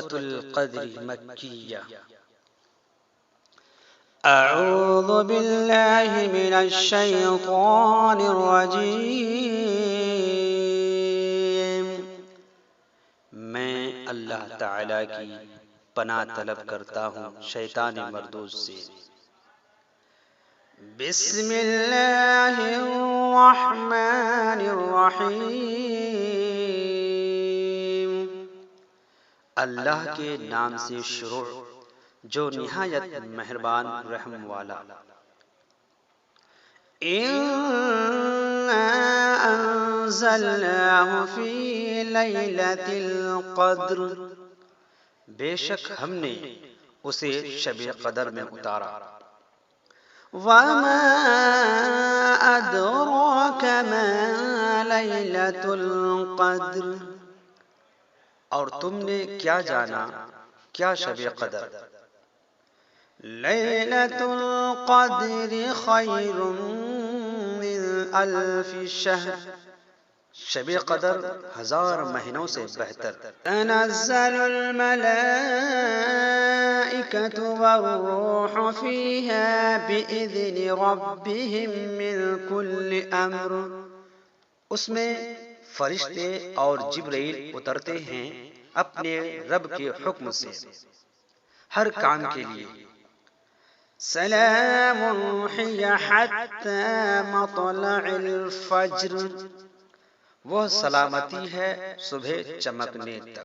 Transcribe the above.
سورۃ القدر مکیہ۔ اعوذ باللہ من الشیطان الرجیم، میں اللہ تعالی کی پناہ طلب کرتا ہوں شیطان مردود سے۔ بسم اللہ الرحمن الرحیم، اللہ کے نام سے شروع جو نہایت مہربان رحم والا۔ اِنَّا أَنزَلْنَاهُ فِي لَيْلَةِ الْقَدْرِ، بے شک ہم نے اسے شب قدر میں اتارا۔ وَمَا أَدْرَاكَ مَا لَيْلَةُ الْقَدْرِ، اور تم نے کیا جانا کیا شب قدر؟ لیلۃ القدر خیر من الف شہر، شب قدر 1000 مہینوں سے بہتر۔ تنزل الملائکۃ والروح فیہا بإذن ربہم من کل امر، اس میں فرشتے اور جبرائیل اترتے ہیں اپنے رب کے حکم سے ہر کام کے لیے۔ سلام ہی حتی مطلع الفجر، وہ سلامتی ہے صبح چمکنے تک۔